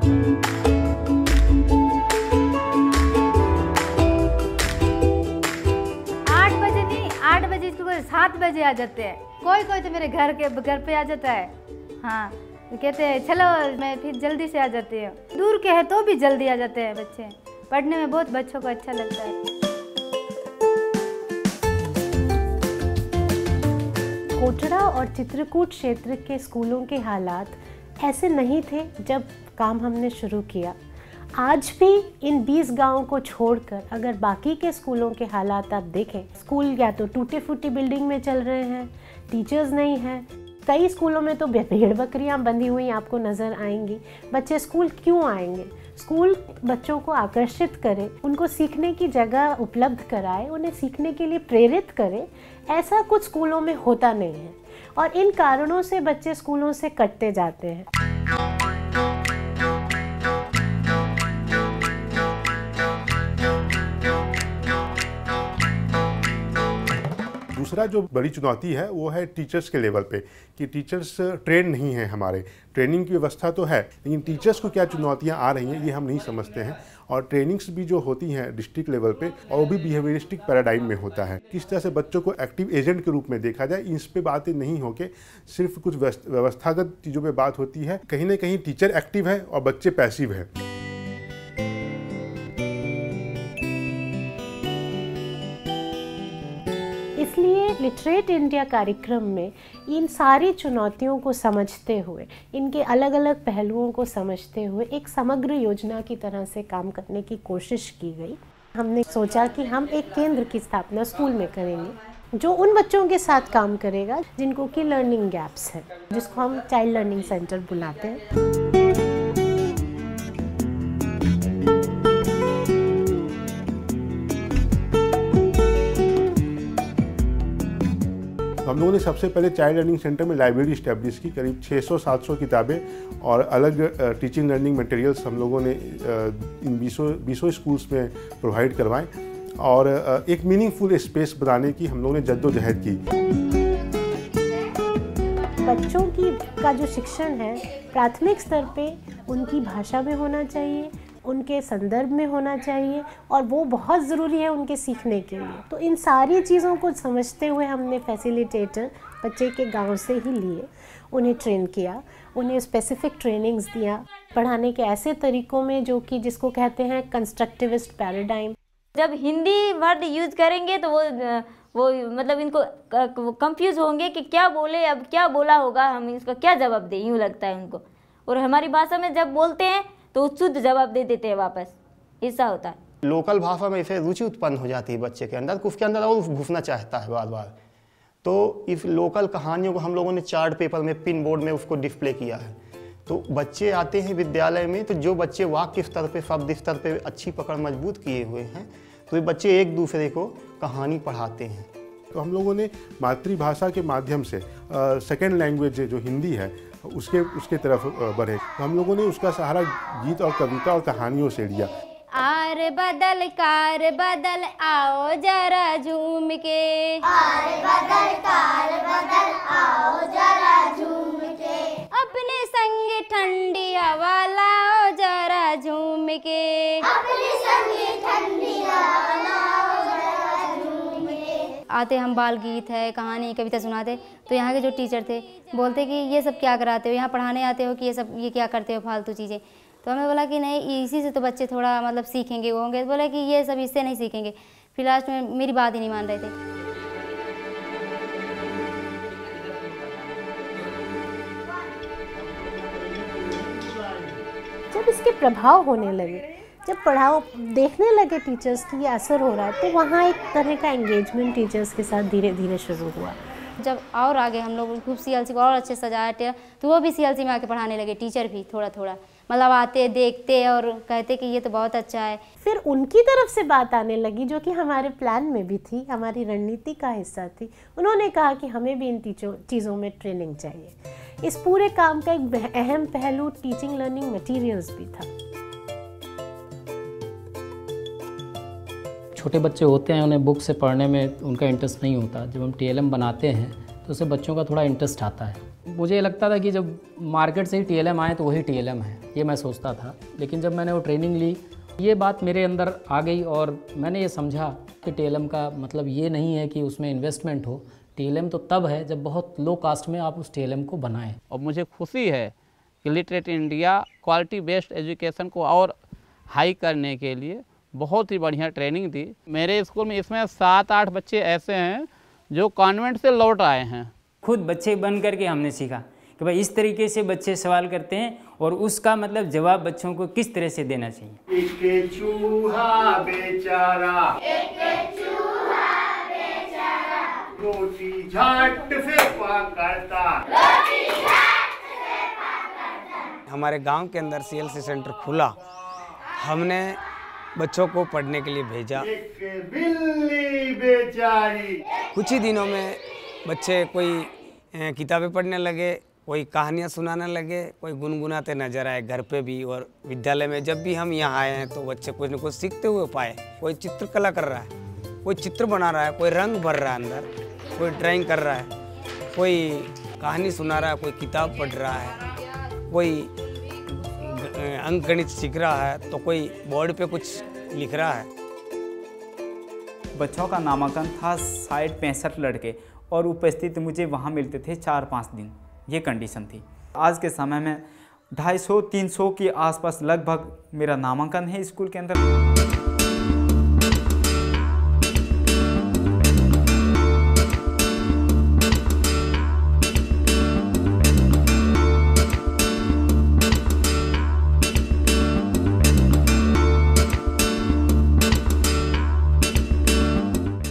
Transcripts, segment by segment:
8 बजे स्कूल 7 बजे आ जाते हैं। कोई कोई तो मेरे घर पे आ जाता है। हाँ, तो कहते हैं चलो, मैं फिर जल्दी से आ जाती हूँ। दूर के हैं तो भी जल्दी आ जाते हैं बच्चे। पढ़ने में बहुत बच्चों को अच्छा लगता है। कोटड़ा और चित्रकूट क्षेत्र के स्कूलों के हालात ऐसे नहीं थे जब काम हमने शुरू किया। आज भी इन 20 गांवों को छोड़कर अगर बाकी के स्कूलों के हालात आप देखें, स्कूल या तो टूटे फूटे बिल्डिंग में चल रहे हैं, टीचर्स नहीं हैं। कई स्कूलों में तो भेड़ बकरियां बंधी हुई आपको नज़र आएंगी। बच्चे स्कूल क्यों आएंगे? स्कूल बच्चों को आकर्षित करे, उनको सीखने की जगह उपलब्ध कराए, उन्हें सीखने के लिए प्रेरित करे। ऐसा कुछ स्कूलों में होता नहीं है और इन कारणों से बच्चे स्कूलों से कटते जाते हैं। दूसरा जो बड़ी चुनौती है वो है टीचर्स के लेवल पे, कि टीचर्स ट्रेन नहीं हैं हमारे। ट्रेनिंग की व्यवस्था तो है, लेकिन टीचर्स को क्या चुनौतियां आ रही हैं ये हम नहीं समझते हैं। और ट्रेनिंग्स भी जो होती हैं डिस्ट्रिक्ट लेवल पे, और वो भी बिहेवियरिस्टिक पैराडाइम में होता है। किस तरह से बच्चों को एक्टिव एजेंट के रूप में देखा जाए, इस पे बातें नहीं होके सिर्फ कुछ व्यवस्थागत चीज़ों पे बात होती है। कहीं ना कहीं टीचर एक्टिव है और बच्चे पैसिव है। इसलिए लिटरेट इंडिया कार्यक्रम में इन सारी चुनौतियों को समझते हुए, इनके अलग अलग पहलुओं को समझते हुए एक समग्र योजना की तरह से काम करने की कोशिश की गई। हमने सोचा कि हम एक केंद्र की स्थापना स्कूल में करेंगे जो उन बच्चों के साथ काम करेगा जिनको कि लर्निंग गैप्स है, जिसको हम चाइल्ड लर्निंग सेंटर बुलाते हैं। हम लोगों ने सबसे पहले चाइल्ड लर्निंग सेंटर में लाइब्रेरी इस्टेब्लिश की। करीब 600-700 किताबें और अलग टीचिंग लर्निंग मटेरियल्स हम लोगों ने इन 20 स्कूल्स में प्रोवाइड करवाएं और एक मीनिंगफुल स्पेस बनाने की हम लोगों ने जद्दोजहद की। बच्चों का जो शिक्षण है प्राथमिक स्तर पे उनकी भाषा में होना चाहिए, उनके संदर्भ में होना चाहिए और वो बहुत ज़रूरी है उनके सीखने के लिए। तो इन सारी चीज़ों को समझते हुए हमने फैसिलिटेटर बच्चे के गांव से ही लिए, उन्हें ट्रेन किया, उन्हें स्पेसिफिक ट्रेनिंग्स दिया पढ़ाने के ऐसे तरीक़ों में जो कि जिसको कहते हैं कंस्ट्रक्टिविस्ट पैराडाइम। जब हिंदी वर्ड यूज़ करेंगे तो वो मतलब इनको कंफ्यूज होंगे कि क्या बोले, अब क्या बोला होगा, हम इसका क्या जवाब दें, यूँ लगता है उनको। और हमारी भाषा में जब बोलते हैं तो शुद्ध जवाब दे देते हैं वापस, ऐसा होता है। लोकल भाषा में इसे रुचि उत्पन्न हो जाती है बच्चे के अंदर, उसके अंदर और घुसना चाहता है बार बार। तो इस लोकल कहानियों को हम लोगों ने चार्ट पेपर में, पिन बोर्ड में उसको डिस्प्ले किया है। तो बच्चे आते हैं विद्यालय में, तो जो बच्चे वाक्य स्तर पे, शब्द स्तर पे अच्छी पकड़ मजबूत किए हुए हैं, तो ये बच्चे एक दूसरे को कहानी पढ़ाते हैं। तो हम लोगों ने मातृभाषा के माध्यम से सेकेंड लैंग्वेज जो हिंदी है उसके तरफ बढ़े। तो हम लोगों ने उसका सहारा गीत और कविता और कहानियों से लिया। आर बदल कार बदल आओ जरा झूम के, आर बदल कार बदल आओ जरा झूम के, अपने संग ठंडी हवा लाओ जरा झूम के, अपने संग ठंडी हवा लाओ जरा झूम के। आते हम बाल गीत है, कहानी, कविता सुनाते, तो यहाँ के जो टीचर थे बोलते कि ये सब क्या कराते हो, यहाँ पढ़ाने आते हो कि ये क्या करते हो फालतू चीज़ें। तो हमें बोला कि नहीं, इसी से तो बच्चे थोड़ा मतलब सीखेंगे, वो होंगे। बोले कि ये सब इससे नहीं सीखेंगे। फिर लास्ट में मेरी बात ही नहीं मान रहे थे। जब इसके प्रभाव होने लगे, जब पढ़ाओ देखने लगे टीचर्स की ये असर हो रहा है, तो वहाँ एक तरह का एंगेजमेंट टीचर्स के साथ धीरे धीरे शुरू हुआ। जब और आगे हम लोग खूब CLC को और अच्छे सजाया, तो वो भी CLC में आके पढ़ाने लगे, टीचर भी थोड़ा थोड़ा मतलब आते, देखते और कहते कि ये तो बहुत अच्छा है। फिर उनकी तरफ से बात आने लगी जो कि हमारे प्लान में भी थी, हमारी रणनीति का हिस्सा थी। उन्होंने कहा कि हमें भी इन चीज़ों में ट्रेनिंग चाहिए। इस पूरे काम का एक अहम पहलू टीचिंग लर्निंग मटीरियल्स भी था। छोटे बच्चे होते हैं, उन्हें बुक से पढ़ने में उनका इंटरेस्ट नहीं होता। जब हम TLM बनाते हैं तो उससे बच्चों का थोड़ा इंटरेस्ट आता है। मुझे लगता था कि जब मार्केट से ही TLM आए तो वही TLM है, ये मैं सोचता था। लेकिन जब मैंने वो ट्रेनिंग ली, ये बात मेरे अंदर आ गई और मैंने ये समझा कि TLM का मतलब ये नहीं है कि उसमें इन्वेस्टमेंट हो। TLM तो तब है जब बहुत लो कास्ट में आप उस TLM को बनाएं। और मुझे खुशी है कि literate India quality based education को और हाई करने के लिए बहुत ही बढ़िया ट्रेनिंग दी। मेरे स्कूल में इसमें 7-8 बच्चे ऐसे हैं जो कॉन्वेंट से लौट आए हैं। खुद बच्चे बन करके हमने सीखा कि भाई इस तरीके से बच्चे सवाल करते हैं और उसका मतलब जवाब बच्चों को किस तरह से देना चाहिए। एक चूहा बेचारा, रोटी झाट से पकड़ता। हमारे गांव के अंदर CLC सेंटर खुला, हमने बच्चों को पढ़ने के लिए भेजा। एक बिल्ली बेचारी। कुछ ही दिनों में बच्चे कोई किताबें पढ़ने लगे, कोई कहानियाँ सुनाने लगे, कोई गुनगुनाते नजर आए घर पे भी और विद्यालय में। जब भी हम यहाँ आए हैं तो बच्चे कुछ न कुछ सीखते हुए पाए। कोई चित्रकला कर रहा है, कोई चित्र बना रहा है, कोई रंग भर रहा है अंदर, कोई ड्राइंग कर रहा है, कोई कहानी सुना रहा है, कोई किताब पढ़ रहा है, कोई अंक गणित सीख रहा है, तो कोई बोर्ड पे कुछ लिख रहा है। बच्चों का नामांकन था 65 लड़के और उपस्थित मुझे वहाँ मिलते थे 4-5 दिन, ये कंडीशन थी। आज के समय में 250-300 के आसपास लगभग मेरा नामांकन है स्कूल के अंदर।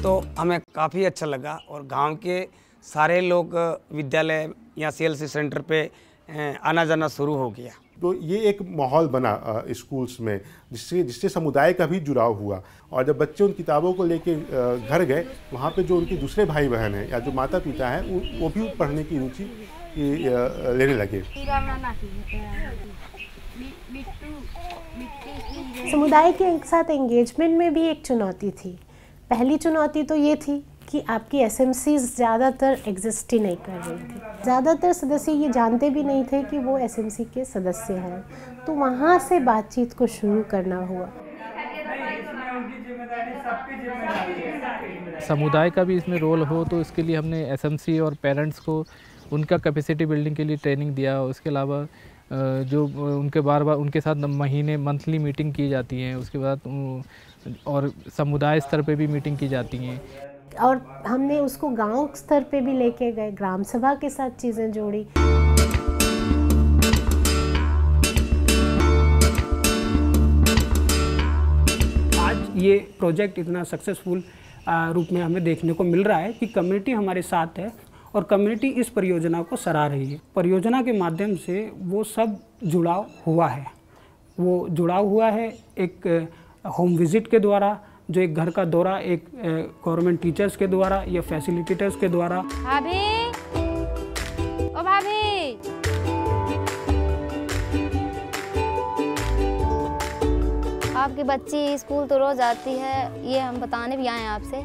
तो हमें काफ़ी अच्छा लगा और गांव के सारे लोग विद्यालय या CLC सेंटर पे आना जाना शुरू हो गया। तो ये एक माहौल बना स्कूल्स में जिससे समुदाय का भी जुड़ाव हुआ। और जब बच्चे उन किताबों को लेके घर गए, वहाँ पे जो उनके दूसरे भाई बहन हैं या जो माता पिता हैं वो भी पढ़ने की रुचि लेने लगे। समुदाय के एक साथ एंगेजमेंट में भी एक चुनौती थी। पहली चुनौती तो ये थी कि आपकी SMCs ज़्यादातर एग्जिस्ट ही नहीं कर रही थी। ज़्यादातर सदस्य ये जानते भी नहीं थे कि वो SMC के सदस्य हैं, तो वहाँ से बातचीत को शुरू करना हुआ। समुदाय का भी इसमें रोल हो, तो इसके लिए हमने SMC और पेरेंट्स को उनका कैपेसिटी बिल्डिंग के लिए ट्रेनिंग दिया। उसके अलावा जो उनके बार उनके साथ मंथली मीटिंग की जाती हैं, उसके बाद और समुदाय स्तर पे भी मीटिंग की जाती हैं। और हमने उसको गांव स्तर पे भी लेके गए, ग्राम सभा के साथ चीज़ें जोड़ी। आज ये प्रोजेक्ट इतना सक्सेसफुल रूप में हमें देखने को मिल रहा है कि कम्युनिटी हमारे साथ है और कम्युनिटी इस परियोजना को सराह रही है। परियोजना के माध्यम से वो सब जुड़ाव हुआ है। वो जुड़ाव हुआ है एक होम विजिट के द्वारा, जो एक घर का दौरा एक गवर्नमेंट टीचर्स के द्वारा या फैसिलिटेटर्स के द्वारा। भाभी, ओ भाभी, आपकी बच्ची स्कूल तो रोज आती है, ये हम बताने भी आए हैं आपसे।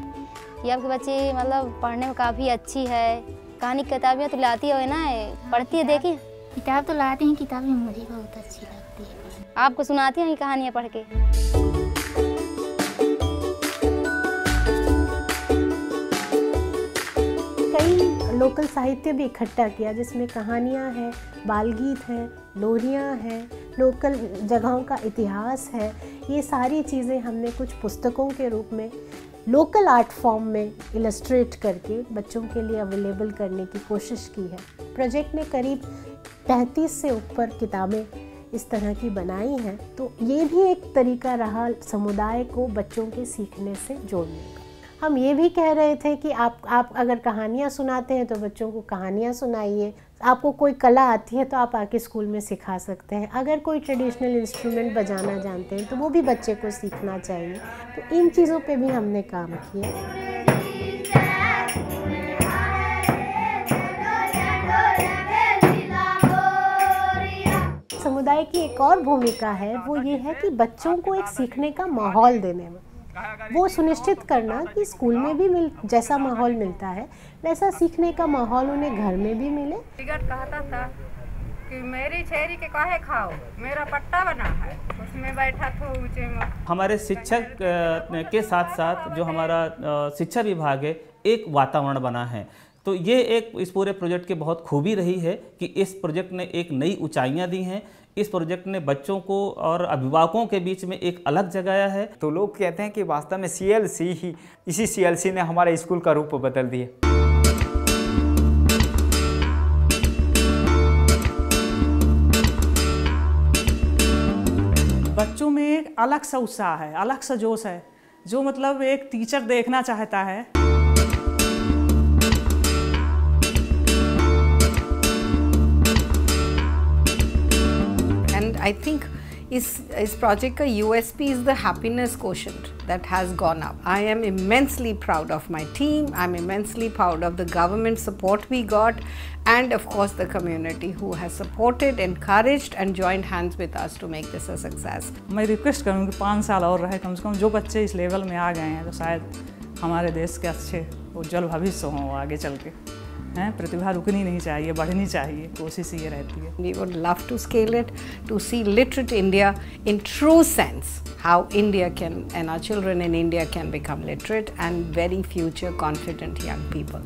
ये आपकी बच्ची मतलब पढ़ने में काफ़ी अच्छी है। कहानी किताबें तो लाती हो ना, पढ़ती है? देखिए, किताब तो लाती हैं, किताबें मुझे बहुत अच्छी लगती है। आपको सुनाती हैं कहानियाँ पढ़ के? कई लोकल साहित्य भी इकट्ठा किया, जिसमें कहानियाँ हैं, बाल गीत हैं, लोरियाँ हैं, लोकल जगहों का इतिहास है। ये सारी चीज़ें हमने कुछ पुस्तकों के रूप में लोकल आर्ट फॉर्म में इलस्ट्रेट करके बच्चों के लिए अवेलेबल करने की कोशिश की है। प्रोजेक्ट ने करीब 35 से ऊपर किताबें इस तरह की बनाई हैं। तो ये भी एक तरीका रहा समुदाय को बच्चों के सीखने से जोड़ने का। हम ये भी कह रहे थे कि आप अगर कहानियाँ सुनाते हैं तो बच्चों को कहानियाँ सुनाइए। आपको कोई कला आती है तो आप आके स्कूल में सिखा सकते हैं। अगर कोई ट्रेडिशनल इंस्ट्रूमेंट बजाना जानते हैं तो वो भी बच्चे को सीखना चाहिए। तो इन चीज़ों पे भी हमने काम किया। समुदाय की एक और भूमिका है, वो ये है कि बच्चों को एक सीखने का माहौल देने में। वो सुनिश्चित करना कि स्कूल में भी जैसा माहौल मिलता है वैसा सीखने का माहौल उन्हें घर में भी मिले। कहता था कि मेरी छेरी के काहे खाओ, मेरा पट्टा बना है उसमें बैठा था ऊंचे में। हमारे शिक्षक के साथ साथ जो हमारा शिक्षा विभाग है एक वातावरण बना है, तो ये एक इस पूरे प्रोजेक्ट की बहुत खूबी रही है कि इस प्रोजेक्ट ने एक नई ऊंचाइयां दी हैं। इस प्रोजेक्ट ने बच्चों को और अभिभावकों के बीच में एक अलग जगाया है। तो लोग कहते हैं कि वास्तव में CLC ही, इसी CLC ने हमारे स्कूल का रूप बदल दिया। बच्चों में एक अलग सा उत्साह है, अलग सा जोश है, जो मतलब एक टीचर देखना चाहता है। And I think इस प्रोजेक्ट का USP is the happiness quotient that has gone up. I am immensely proud of my team. I'm immensely proud of the government support we got, and of course the community who has supported, encouraged and joined hands with us to make this a success. मैं request करूँगी 5 साल और रहे कम से कम। जो बच्चे इस level में आ गए हैं तो शायद हमारे देश के अच्छे उज्जवल भविष्य हों आगे चल के। प्रतिभा रुकनी नहीं चाहिए, बढ़नी चाहिए, कोशिश ये रहती है। We would love to scale it, to see literate India in true sense, how India can and our children in India can become literate and very future confident young people.